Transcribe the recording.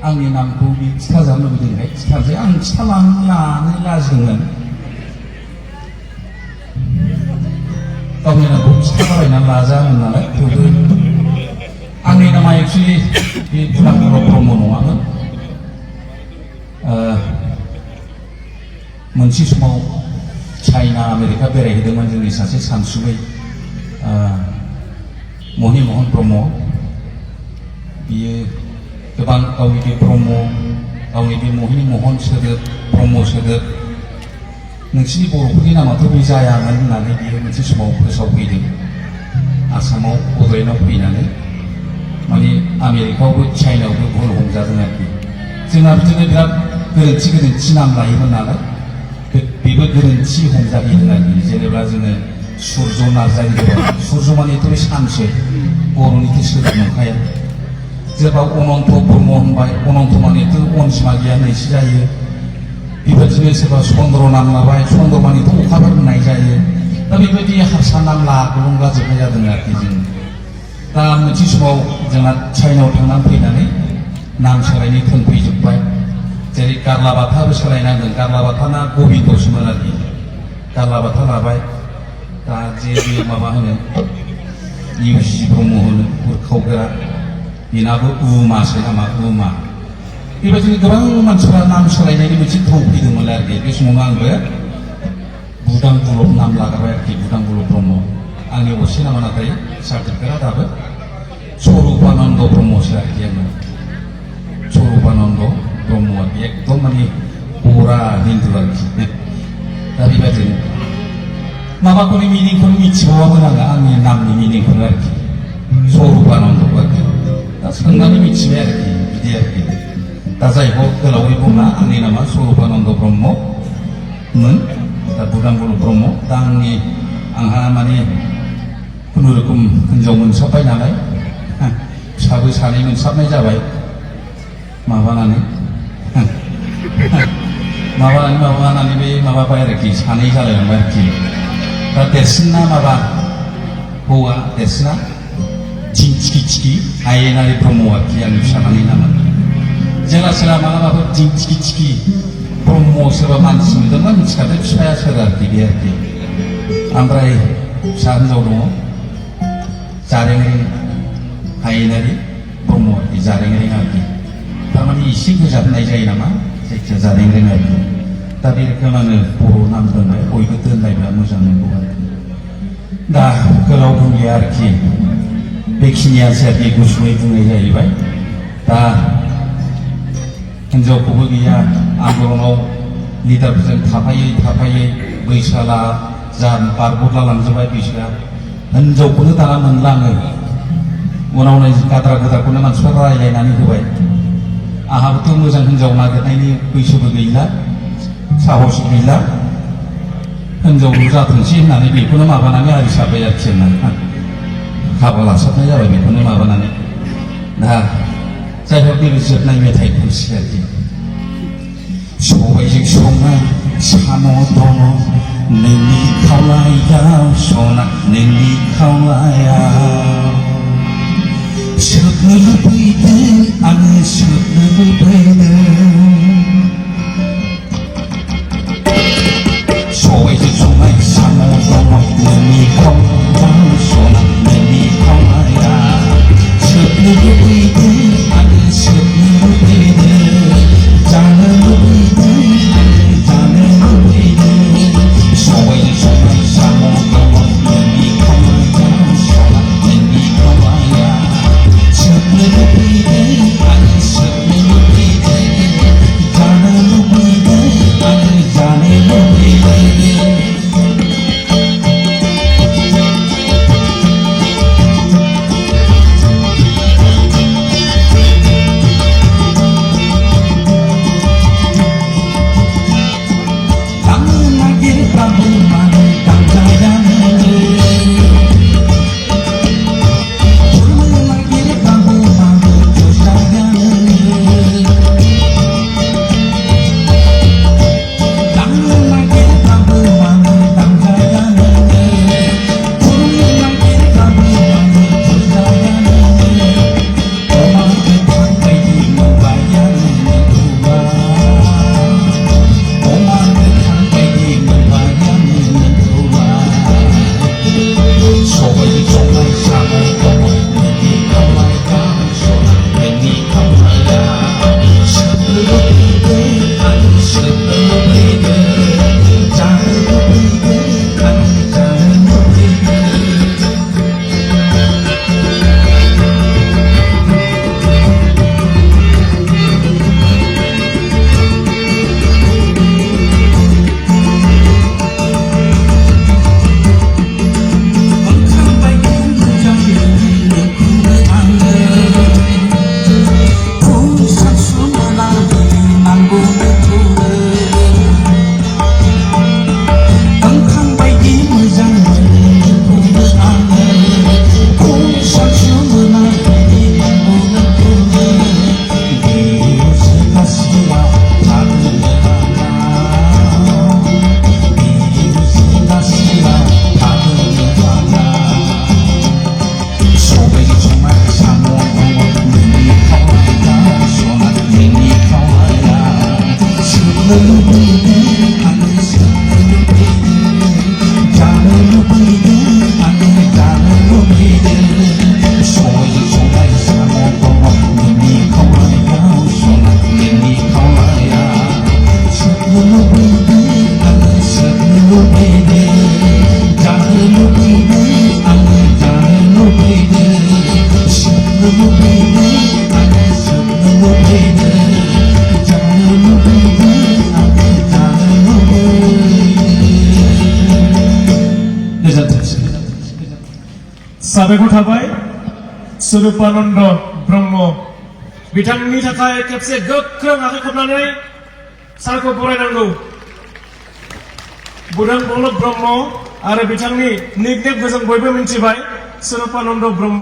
आंनि नामखौ बे खिथाजानो लुबैदोंहाय खिथानोसै आं खिथालानो लाजिदोंमोन गावनि नामखौ खिथाबायनानै लाजामोन नालाय थेवबो आंनि नामा एक्सुवेलि बे बुदांबर ब्रह्म नङामोन मोनसे समाव चाइना आमेरिका बेरायहैदोंमोन जोंनि सासे सानसुमै महि महन ब्रह्म बियो गोबां गावनि बे ब्रह्म गावनि बे महि महन सोदोब ब्रह्म सोदोब नोंसिनि बर'फोरनि नामाथ' बे जायामोन होननानै बियो मोनसे समाव फोसावफैदों आसामाव बड'लेण्डआव फैनानै माने आमेरिकायावबो चाइनायावबो भुल हमजादों आरोखि जोंना बिदिनो बिराद गोरोन्थि नाम लायोमोन नालाय बेबो गोरोन्थि हमजाहैदों आरोखि जेनेबा जोङो सुर्य नार्जारि सुर्य मानेथ' बे सानसो बर'निथ' सोदोब नंखाया जेब्ला अनन्त ब्रह्म होनबाय अनन्त मानेथ' अनजिमा गैया नैसो जायो बेबायदिनो सोरबा चन्द्र नाम लाबाय चन्द्र मानेथ' अखाफोर होननाय जायो दा बेबायदि हारसा नाम लाजोबनाय जादों आरोखि जों दा मोनसे समाव जोंहा चाइनायाव थांनानै फैनानै नाम सोलायनो थोनफैजोब्बाय जेरै गारलाबाथाबो सोलायनांगोन गारलाबाथाना गबिन्दसोमोन आरोखि गारलाबाथा लाबाय दा जे बे माबा होनो इउसि ब्रह्म होनो उरखावग्रा बेनाबो उमासो नामा उमा बेबायदिनो गोबां मानसिफ्रा नाम सोलायनायनि मोनसे थौ फैदोंमोन आरोखि बे समावनो आंबो बुदां बुलब नाम लागाबाय आरोखि बुदां बुलब ब्रह्म आंनि असे नामा नाथाय सार्टिफिकेटआ दाबो स्वरुपानन्द ब्रह्मसो आरोखि आङो स्वरुपानन्द ब्रह्म आरोखि एकदम माने बरा हिन्दु आरोखि दा बेबायदिनो माबाखौनो मिनिंखौनो मिथिबावामोन आङो आंनि नामनि मिनिंखौनो आरोखि स्वरुपानन्दखौ आरोखि दा सोंनानै मिथिबाय आरोखि बिदि आरोखि दा जाय हक गोलावै बुंना आंनि नामा स्वरुपानन्द ब्रह्ममोन दा बुदां बुलब ब्रह्म दा आंहा माने खुनुरोखोम हिन्जाव मोनसाबबाय नालाय फिसाबो सानै मोनसाबनाय जाबाय माबानानै बे माबाबाय आरोखि सानै जालायलांबाय आरोखि दा देरसिना माबा हौवा देरसिना थिंथिखि आयेनारि ब्रह्म आरोखि आंनि फिसालानि नामा जेला सोला मालाबाफोर थिंथिखि ब्रह्म सोरबा मानसि नुदोंबा मिथिखादों बिफाया सोर आरोखि बे आरोखि ओमफ्राय फिसा हिन्जाव दङ जारेंरें आयेनारि ब्रह्म आरोखि जारेंरें आरोखि थारमाने एसे गोजा होननाय जायो नामा जायखिया जारेंरें आरोखि दा बे रोखोम आङो बर' नाम दोनबाय बयबो दोनलायब्ला मोजां मोनगौ आरोखि दा गोलाव बुंलिया आरोखि बेखिनियासो आरोखि गुसुङै बुंनाय जाहैबाय दा हिन्जावखौबो गैया आन्दलनाव लिडारफोरजों थाफायै बैसोला बारग'ला लांजोबबाय बैसोआ हिन्जावखौनो दाना मोनलाङो उनाव गाद्रा गोद्राखौनो मानसिफ्रा रायलायनानै होबाय आंहाबोथ' मोजां हिन्जाव नागिरनायनि बैसोबो गैला साहस गैला हिन्जाव जाथोंसै होननानै बेखौनो माबानानै आरि सारबाय आरोखि हाबा लासाबनाय जाबाय बेखौनो माबानानै दा जायहक नैबे जोबनाय मेथाइ खनसे आरोखि सबायजों संनाय साम' दङ नोंनि खावलायाव सना नोंनि खावलायाव सोबनो लुबैदों आङो सोबनो लुबैदों सबायजों संनाय साम' दङ नोंनि खावलायाव सना नोंनि खावलायाव सोबनो लुबैदों आङो सोबनो लुबैदों जानो लुबैदों आङो जानो लुबैदों सबायजों संनाय साम' दङ नोंनि खावलायाव सना नोंनि खावलायाव सोबनो लुबैदों आङो lubaido आङो सोबनो lubaido जानो lubaido आङो जानो lubaido सबायजों संनाय साम' दङ नोंनि खावलायाव सना नोंनि खावलायाव सोबनो lubaido आङो सोबनो lubaido जानो lubaido आङो जानो lubaido सोबनो lubaido आङो सोबनो lubaido जानो lubaido आङो जानो lubaido गोजोन्थोंसै साबायखर थाबाय स्वरूपानन्द ब्रह्म बिथांनि थाखाय खेबसे गोख्रों आखाइ खबनानै सारखौ बरायनांगौ बुदां बल्लभ ब्रह्म आरो बिथांनि निकनेमखौ जों बयबो मिन्थिबाय स्वरूपानन्द ब्रह्म